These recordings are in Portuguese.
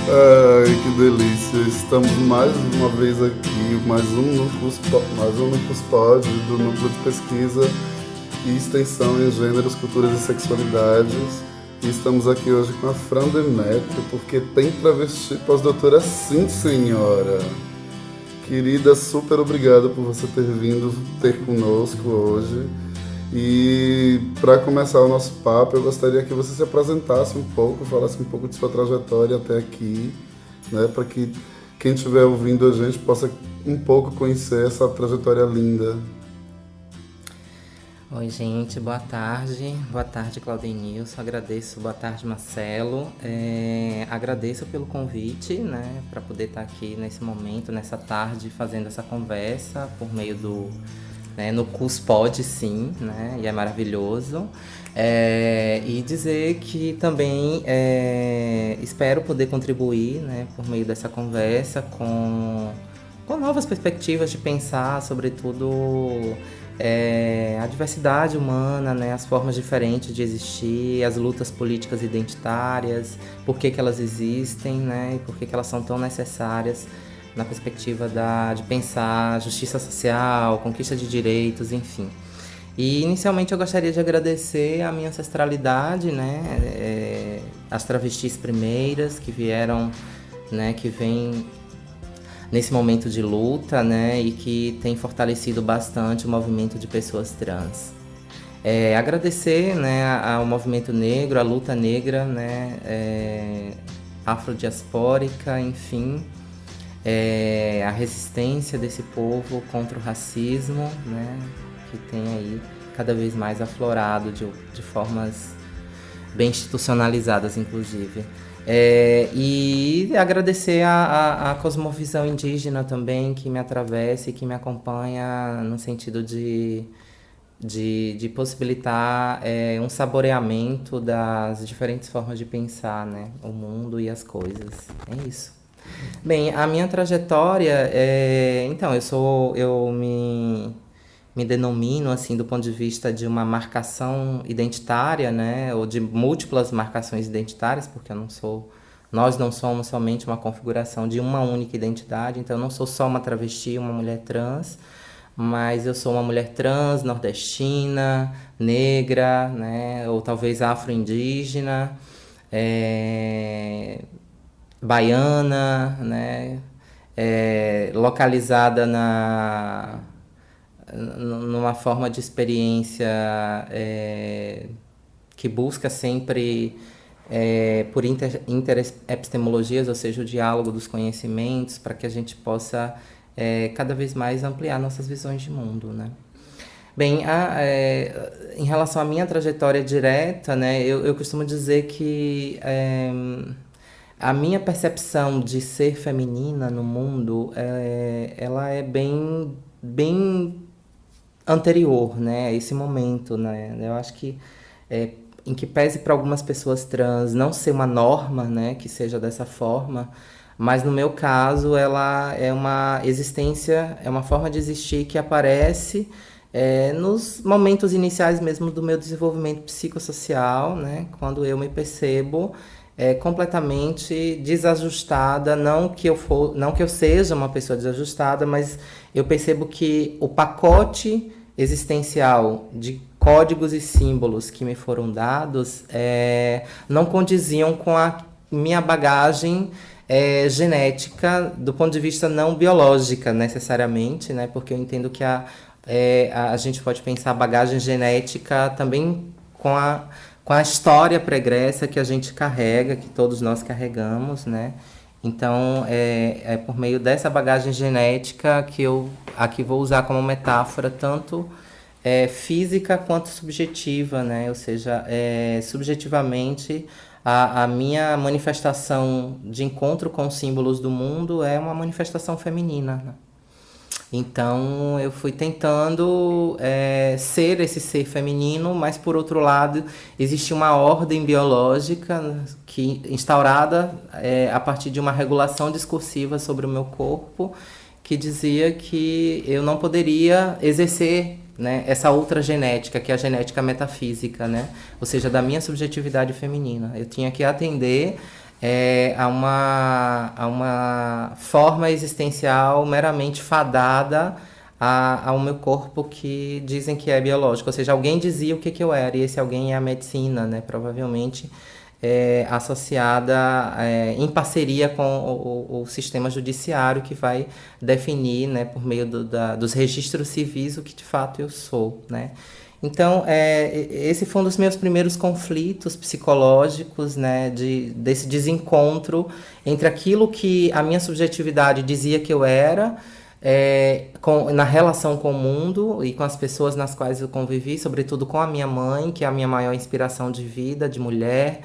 Ai, que delícia. Estamos mais uma vez aqui, mais um Núcleos Pod do Núcleo de Pesquisa e Extensão em Gêneros, Culturas e Sexualidades. E estamos aqui hoje com a Fran Demetrio, porque tem travesti pós-doutora sim, senhora. Querida, super obrigada por você ter vindo ter conosco hoje. E para começar o nosso papo, eu gostaria que você se apresentasse um pouco, falasse um pouco de sua trajetória até aqui, né, para que quem estiver ouvindo a gente possa um pouco conhecer essa trajetória linda. Oi, gente, boa tarde. Boa tarde, Claudenilson. Agradeço, boa tarde, Marcelo. Agradeço pelo convite, né, para poder estar aqui nesse momento, nessa tarde, fazendo essa conversa por meio do, no CUSPOD, sim, né, e é maravilhoso. E dizer que também espero poder contribuir, né, por meio dessa conversa com novas perspectivas de pensar, sobretudo, a diversidade humana, né, as formas diferentes de existir, as lutas políticas identitárias, por que elas existem, né, e por que elas são tão necessárias na perspectiva de pensar justiça social, conquista de direitos, enfim. E inicialmente eu gostaria de agradecer a minha ancestralidade, né, as travestis primeiras que vieram, né, que vêm nesse momento de luta, né, e que tem fortalecido bastante o movimento de pessoas trans. Agradecer, né, ao movimento negro, à luta negra, né, afrodiaspórica, enfim, a resistência desse povo contra o racismo, né, que tem aí cada vez mais aflorado de formas bem institucionalizadas, inclusive. E agradecer a cosmovisão indígena também, que me atravessa e que me acompanha no sentido de possibilitar um saboreamento das diferentes formas de pensar, né, o mundo e as coisas. É isso. Bem, a minha trajetória, então, eu me denomino, assim, do ponto de vista de uma marcação identitária, né, ou de múltiplas marcações identitárias, porque nós não somos somente uma configuração de uma única identidade, então eu não sou só uma travesti, uma mulher trans, mas eu sou uma mulher trans, nordestina, negra, né, ou talvez afro-indígena, baiana, né, localizada numa forma de experiência que busca sempre por interespistemologias, ou seja, o diálogo dos conhecimentos, para que a gente possa cada vez mais ampliar nossas visões de mundo, né? Bem, em relação à minha trajetória direta, né, eu costumo dizer que a minha percepção de ser feminina no mundo, ela é bem anterior, né, a esse momento, né? Eu acho que em que pese para algumas pessoas trans não ser uma norma, né, que seja dessa forma, mas no meu caso ela é uma existência, é uma forma de existir que aparece nos momentos iniciais mesmo do meu desenvolvimento psicossocial, né, quando eu me percebo completamente desajustada, não que eu seja uma pessoa desajustada, mas eu percebo que o pacote existencial de códigos e símbolos que me foram dados não condiziam com a minha bagagem genética do ponto de vista não biológica necessariamente, né? Porque eu entendo que a gente pode pensar a bagagem genética também com a história pregressa que a gente carrega, que todos nós carregamos, né? Então, é por meio dessa bagagem genética que eu aqui vou usar como metáfora tanto física quanto subjetiva, né? Ou seja, subjetivamente, a minha manifestação de encontro com os símbolos do mundo é uma manifestação feminina, né? Então eu fui tentando ser esse ser feminino, mas por outro lado existe uma ordem biológica que instaurada a partir de uma regulação discursiva sobre o meu corpo, que dizia que eu não poderia exercer, né, essa outra genética, que é a genética metafísica, né? Ou seja, da minha subjetividade feminina. Eu tinha que atender a uma forma existencial meramente fadada ao meu corpo que dizem que é biológico. Ou seja, alguém dizia o que, que eu era, e esse alguém é a medicina, né? Provavelmente associada em parceria com o sistema judiciário que vai definir, né, por meio dos registros civis, o que de fato eu sou, né? Então, esse foi um dos meus primeiros conflitos psicológicos, né, desse desencontro entre aquilo que a minha subjetividade dizia que eu era, na relação com o mundo e com as pessoas nas quais eu convivi, sobretudo com a minha mãe, que é a minha maior inspiração de vida, de mulher,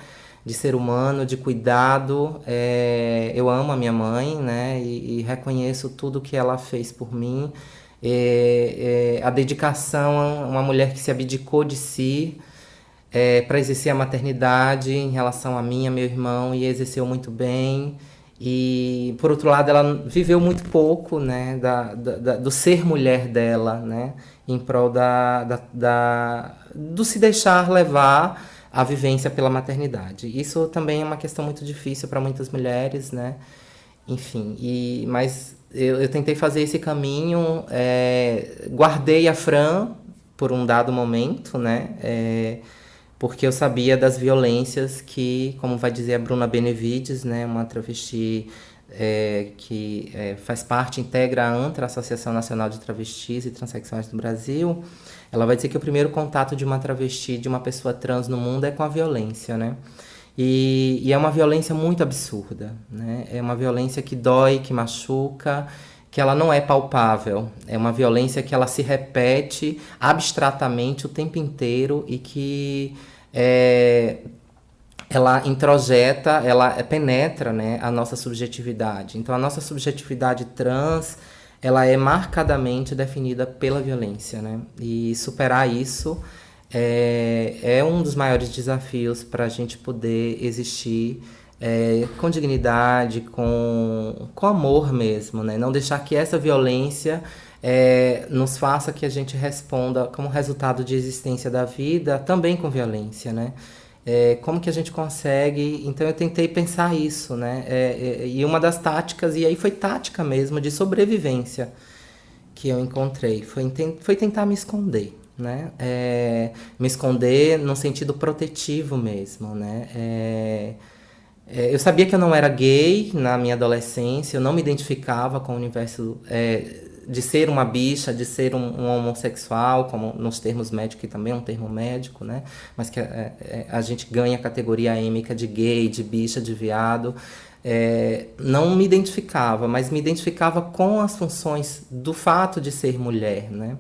de ser humano, de cuidado. Eu amo a minha mãe, né, e reconheço tudo que ela fez por mim. A dedicação a uma mulher que se abdicou de si para exercer a maternidade em relação a mim, a meu irmão, e exerceu muito bem. E, por outro lado, ela viveu muito pouco, né, do ser mulher dela, né, em prol do se deixar levar a vivência pela maternidade. Isso também é uma questão muito difícil para muitas mulheres, né? Enfim, mas eu tentei fazer esse caminho, guardei a Fran por um dado momento, né? Porque eu sabia das violências que, como vai dizer a Bruna Benevides, né, uma travesti que faz parte, integra a ANTRA, Associação Nacional de Travestis e Transsexuais do Brasil, ela vai dizer que o primeiro contato de uma travesti, de uma pessoa trans no mundo é com a violência, né? E é uma violência muito absurda, né? É uma violência que dói, que machuca, que ela não é palpável. É uma violência que ela se repete abstratamente o tempo inteiro e que ela introjeta, ela penetra, né, a nossa subjetividade. Então, a nossa subjetividade trans, ela é marcadamente definida pela violência, né? E superar isso é um dos maiores desafios para a gente poder existir com dignidade, com amor mesmo, né? Não deixar que essa violência nos faça que a gente responda como resultado de existência da vida também com violência, né? Como que a gente consegue... Então eu tentei pensar isso, né? E uma das táticas, e aí foi tática mesmo, de sobrevivência que eu encontrei, foi tentar me esconder, né? Me esconder no sentido protetivo mesmo, né? Eu sabia que eu não era gay na minha adolescência, eu não me identificava com o universo de ser uma bicha, de ser um homossexual, como nos termos médicos, que também é um termo médico, né? Mas que a gente ganha a categoria êmica de gay, de bicha, de viado. Não me identificava, mas me identificava com as funções do fato de ser mulher, né?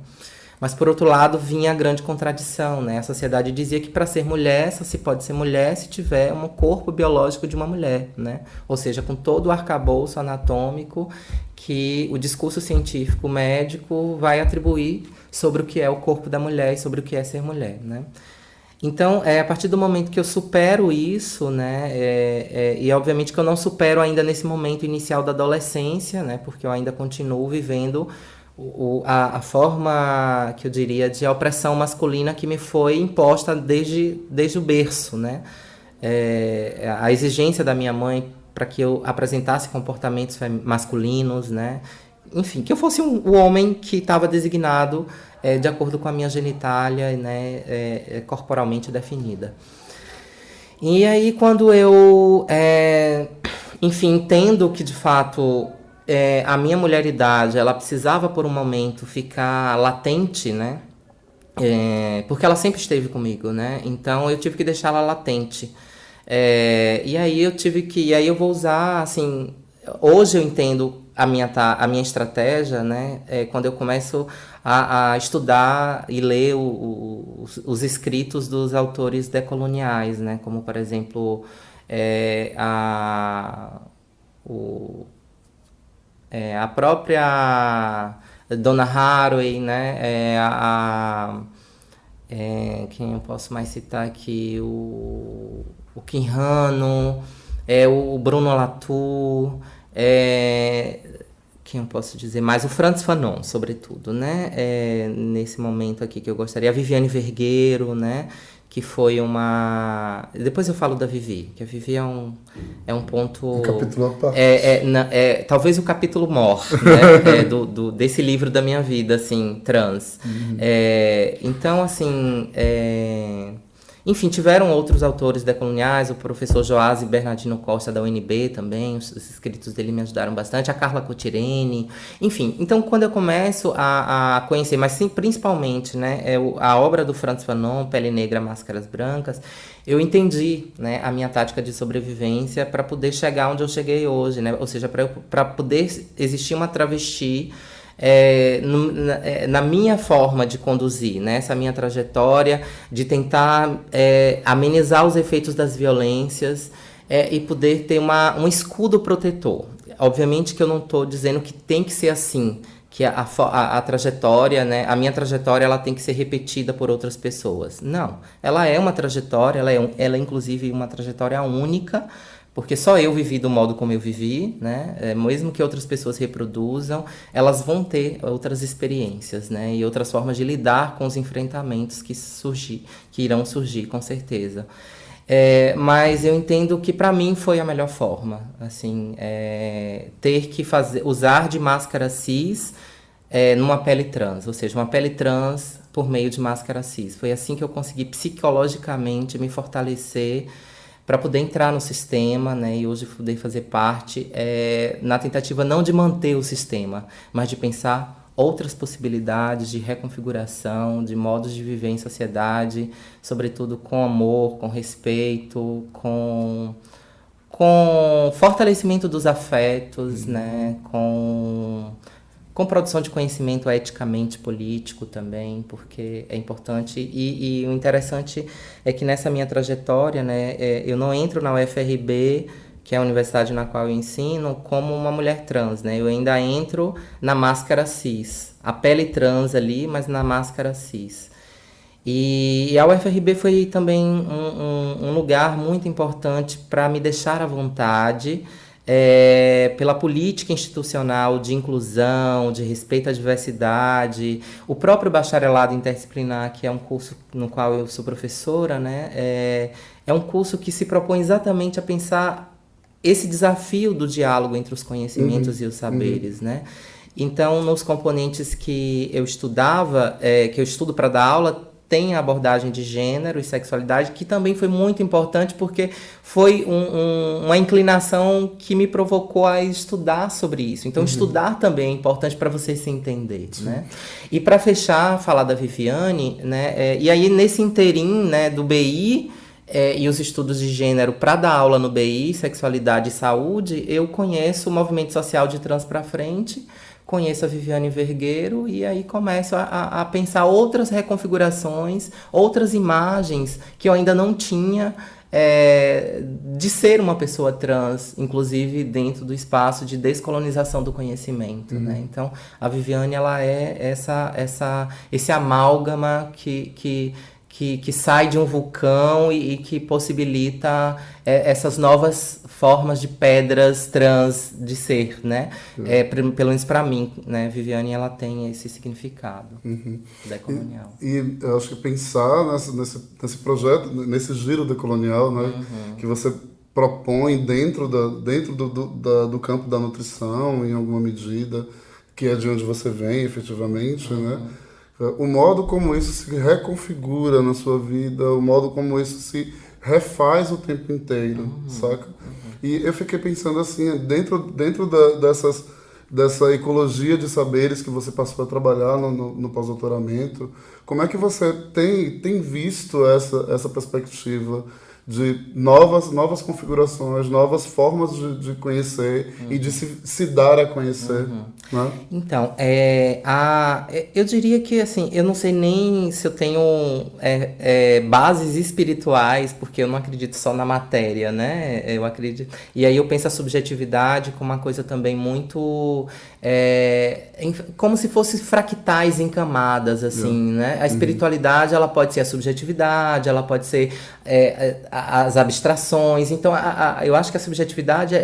Mas, por outro lado, vinha a grande contradição, né? A sociedade dizia que para ser mulher, só se pode ser mulher se tiver um corpo biológico de uma mulher, né? Ou seja, com todo o arcabouço anatômico que o discurso científico médico vai atribuir sobre o que é o corpo da mulher e sobre o que é ser mulher, né? Então, a partir do momento que eu supero isso, né, e obviamente que eu não supero ainda nesse momento inicial da adolescência, né, porque eu ainda continuo vivendo a forma, que eu diria, de opressão masculina que me foi imposta desde o berço, né? A exigência da minha mãe para que eu apresentasse comportamentos masculinos, né? Enfim, que eu fosse o homem que estava designado de acordo com a minha genitália, né? Corporalmente definida. E aí, quando eu, enfim, entendo que, de fato, a minha mulheridade, ela precisava, por um momento, ficar latente, né? Porque ela sempre esteve comigo, né? Então, eu tive que deixar ela latente. E aí eu vou usar, assim... Hoje eu entendo a minha estratégia, né? Quando eu começo a estudar e ler os escritos dos autores decoloniais, né? Como, por exemplo, a própria Donna Haraway, né? Quem eu posso mais citar aqui? O Kim Hano, o Bruno Latour, quem eu posso dizer mais? O Frantz Fanon, sobretudo, né? Nesse momento aqui que eu gostaria. A Viviane Vergueiro, né? que foi uma... Depois eu falo da Vivi, que a Vivi é um ponto... Um capítulo à parte. Talvez o capítulo mor, né? Desse livro da minha vida, assim, trans. Então, assim... Enfim, tiveram outros autores decoloniais, o professor Joás e Bernardino Costa da UNB também, os escritos dele me ajudaram bastante, a Carla Cotirene, enfim. Então, quando eu começo a conhecer, mas sim, principalmente, né, a obra do Frantz Fanon, Pele Negra, Máscaras Brancas, eu entendi, né, a minha tática de sobrevivência para poder chegar onde eu cheguei hoje, né, ou seja, para poder existir uma travesti na minha forma de conduzir, né? Essa minha trajetória de tentar amenizar os efeitos das violências e poder ter um escudo protetor. Obviamente que eu não estou dizendo que tem que ser assim, que a trajetória, né? A minha trajetória ela tem que ser repetida por outras pessoas. Não, ela é uma trajetória, ela é inclusive uma trajetória única, porque só eu vivi do modo como eu vivi, né? Mesmo que outras pessoas reproduzam, elas vão ter outras experiências, né? E outras formas de lidar com os enfrentamentos que irão surgir, com certeza. Mas eu entendo que para mim foi a melhor forma, assim, ter que usar de máscara cis numa pele trans, ou seja, uma pele trans por meio de máscara cis. Foi assim que eu consegui psicologicamente me fortalecer para poder entrar no sistema, né, e hoje poder fazer parte, na tentativa não de manter o sistema, mas de pensar outras possibilidades de reconfiguração, de modos de viver em sociedade, sobretudo com amor, com respeito, com fortalecimento dos afetos, né, com produção de conhecimento eticamente político também, porque é importante. E o interessante é que nessa minha trajetória, né, eu não entro na UFRB, que é a universidade na qual eu ensino, como uma mulher trans, né? Eu ainda entro na máscara cis. A pele trans ali, mas na máscara cis. E a UFRB foi também um lugar muito importante para me deixar à vontade, pela política institucional de inclusão, de respeito à diversidade, o próprio bacharelado interdisciplinar, que é um curso no qual eu sou professora, né, é um curso que se propõe exatamente a pensar esse desafio do diálogo entre os conhecimentos e os saberes, né? Então, nos componentes que eu estudava, que eu estudo para dar aula, tem a abordagem de gênero e sexualidade, que também foi muito importante porque foi uma inclinação que me provocou a estudar sobre isso. Então, estudar também é importante para você se entender, né? E para fechar, falar da Viviane, né? E aí, nesse interim, né, do BI e os estudos de gênero para dar aula no BI, sexualidade e saúde, eu conheço o movimento social de Trans para Frente, conheço a Viviane Vergueiro e aí começo a pensar outras reconfigurações, outras imagens que eu ainda não tinha de ser uma pessoa trans, inclusive dentro do espaço de descolonização do conhecimento, né? Então, a Viviane, ela é esse amálgama que sai de um vulcão e que possibilita essas novas formas de pedras trans de ser, né? Pelo menos para mim, né? Viviane, ela tem esse significado decolonial. E eu acho que pensar nesse projeto, nesse giro decolonial, né? Que você propõe dentro do campo da nutrição, em alguma medida, que é de onde você vem, efetivamente, né? O modo como isso se reconfigura na sua vida, o modo como isso se refaz o tempo inteiro, saca? E eu fiquei pensando assim, dentro dessa ecologia de saberes que você passou a trabalhar no pós-doutoramento, como é que você tem visto essa perspectiva de novas configurações, novas formas de conhecer e de se dar a conhecer, né? Então, eu diria que, assim, eu não sei nem se eu tenho bases espirituais, porque eu não acredito só na matéria, né? Eu acredito... E aí eu penso a subjetividade como uma coisa também muito... como se fosse fractais em camadas, assim, né? A espiritualidade, ela pode ser a subjetividade, ela pode ser as abstrações. Então, eu acho que a subjetividade,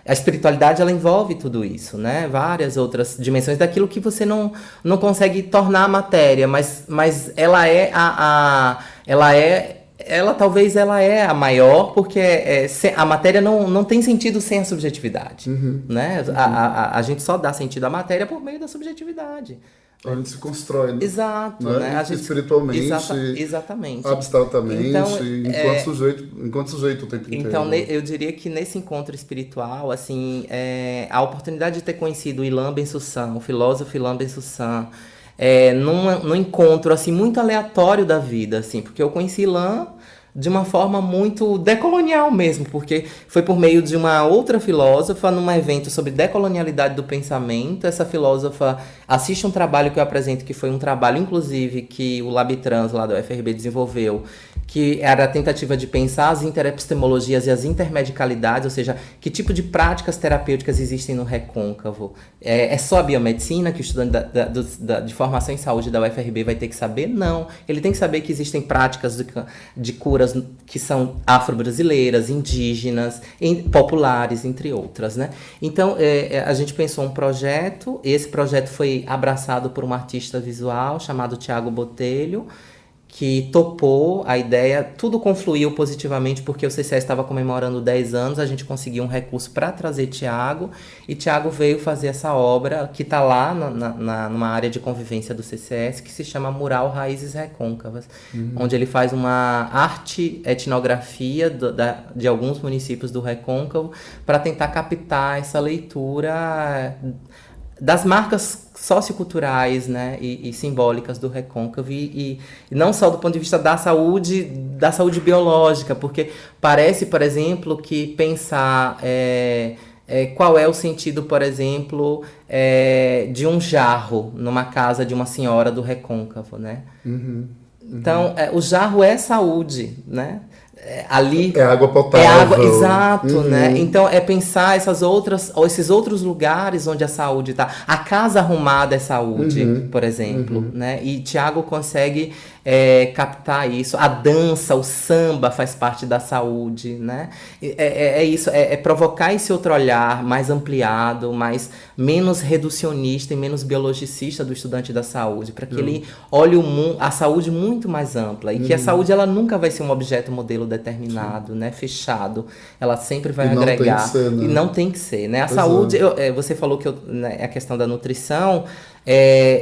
a espiritualidade, ela envolve tudo isso, né? Várias outras dimensões daquilo que você não consegue tornar matéria, mas ela é talvez ela é a maior, porque a matéria não tem sentido sem a subjetividade, né? A gente só dá sentido à matéria por meio da subjetividade. A gente se constrói, né? Exato, né? né? Espiritualmente, exatamente. abstratamente, Então, enquanto sujeito o tempo inteiro. Então, eu diria que nesse encontro espiritual, assim, a oportunidade de ter conhecido o Ilan Ben-Sussan, o filósofo Ilan Ben-Sussan, num encontro, assim, muito aleatório da vida, assim, porque eu conheci Ilan de uma forma muito decolonial mesmo, porque foi por meio de uma outra filósofa num evento sobre decolonialidade do pensamento. Essa filósofa assiste um trabalho que eu apresento, que foi um trabalho, inclusive, que o Labitrans, lá do UFRB, desenvolveu, que era a tentativa de pensar as interepistemologias e as intermedicalidades, ou seja, que tipo de práticas terapêuticas existem no recôncavo. É só a biomedicina que o estudante de formação em saúde da UFRB vai ter que saber? Não. Ele tem que saber que existem práticas de cura que são afro-brasileiras, indígenas, populares, entre outras, né? Então, a gente pensou um projeto, esse projeto foi abraçado por um artista visual chamado Tiago Botelho, que topou a ideia. Tudo confluiu positivamente porque o CCS estava comemorando 10 anos, a gente conseguiu um recurso para trazer Tiago, e Tiago veio fazer essa obra que está lá numa área de convivência do CCS, que se chama Mural Raízes Recôncavas, onde ele faz uma arte etnografia de alguns municípios do Recôncavo para tentar captar essa leitura das marcas socioculturais, né, e simbólicas do Recôncavo, e não só do ponto de vista da saúde biológica, porque parece, por exemplo, que pensar qual é o sentido, por exemplo, de um jarro numa casa de uma senhora do Recôncavo, né? Então, o jarro é saúde, né? Ali é água potável. É água, exato, né? Então pensar esses outros lugares onde a saúde está. A casa arrumada é saúde, por exemplo, né? E Tiago consegue captar isso. A dança, o samba faz parte da saúde, né? Isso, provocar esse outro olhar mais ampliado, menos reducionista e menos biologicista do estudante da saúde, para que ele olhe a saúde muito mais ampla, e que a saúde ela nunca vai ser um objeto modelo determinado, né, fechado. Ela sempre vai agregar. Ser, né? E não tem que ser, né? A saúde, você falou que a questão da nutrição,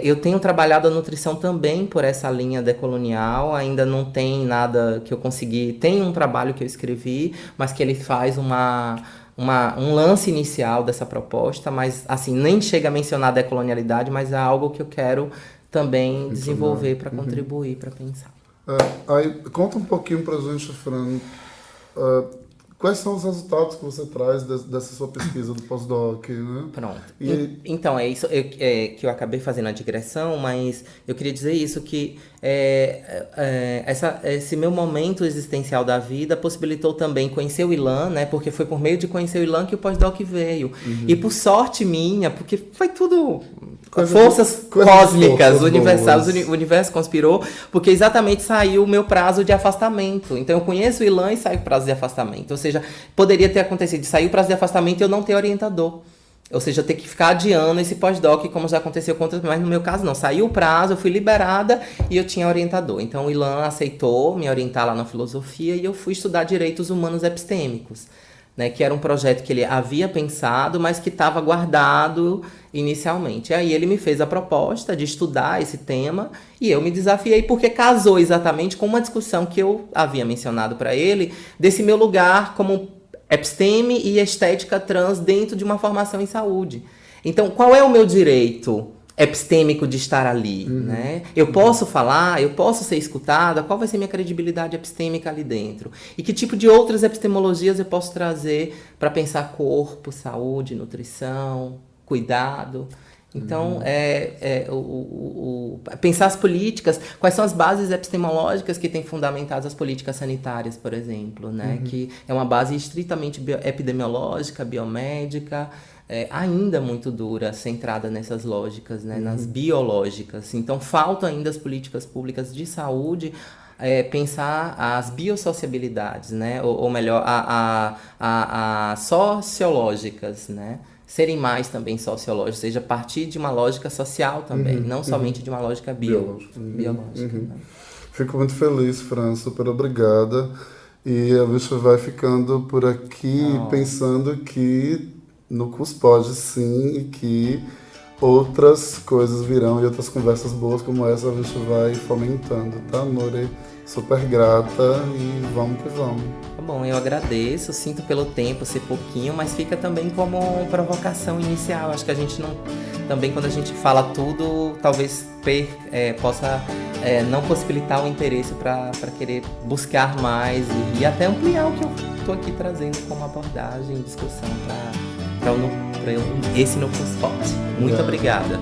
eu tenho trabalhado a nutrição também por essa linha decolonial. Ainda não tem nada que eu consegui. Tem um trabalho que eu escrevi, mas que ele faz um lance inicial dessa proposta, mas assim, nem chega a mencionar a decolonialidade, mas é algo que eu quero também desenvolver para contribuir, para pensar. Aí, conta um pouquinho pra gente, Fran, quais são os resultados que você traz dessa sua pesquisa do pós-doc, né? Pronto. Então, é isso que eu acabei fazendo a digressão, mas eu queria dizer isso, que esse meu momento existencial da vida possibilitou também conhecer o Ilan, né? Porque foi por meio de conhecer o Ilan que o pós-doc veio. E por sorte minha, porque foi tudo forças cósmicas, universais, o universo conspirou, porque exatamente saiu o meu prazo de afastamento. Então eu conheço o Ilan e saiu o prazo de afastamento. Ou seja, poderia ter acontecido de sair o prazo de afastamento e eu não ter orientador. Ou seja, ter que ficar adiando esse pós-doc, como já aconteceu com outras, mas no meu caso não. Saiu o prazo, eu fui liberada e eu tinha orientador. Então o Ilan aceitou me orientar lá na filosofia e eu fui estudar direitos humanos epistêmicos, né, que era um projeto que ele havia pensado, mas que estava guardado inicialmente. E aí ele me fez a proposta de estudar esse tema e eu me desafiei, porque casou exatamente com uma discussão que eu havia mencionado para ele, desse meu lugar como episteme e estética trans dentro de uma formação em saúde. Então, qual é o meu direito epistêmico de estar ali, né? Eu posso falar, eu posso ser escutada, qual vai ser minha credibilidade epistêmica ali dentro? E que tipo de outras epistemologias eu posso trazer para pensar corpo, saúde, nutrição, cuidado? Então, pensar as políticas, quais são as bases epistemológicas que têm fundamentado as políticas sanitárias, por exemplo, né? Que é uma base estritamente epidemiológica, biomédica, ainda muito dura, centrada nessas lógicas, né? Nas biológicas. Então, faltam ainda as políticas públicas de saúde, pensar as biosociabilidades, né? Ou melhor, a sociológicas, né? Serem mais também sociológicos, ou seja, partir de uma lógica social também, não somente de uma lógica biológica. Né? Fico muito feliz, Fran, super obrigada. E a gente vai ficando por aqui pensando que no CUS pode sim e que outras coisas virão e outras conversas boas como essa a gente vai fomentando, tá, amore? Super grata e vamos que vamos. Tá bom, eu agradeço, sinto pelo tempo ser pouquinho, mas fica também como provocação inicial. Acho que a gente não. Também quando a gente fala tudo, talvez possa não possibilitar o interesse para querer buscar mais e até ampliar o que eu estou aqui trazendo como abordagem e discussão para esse no Spot. Muito obrigada.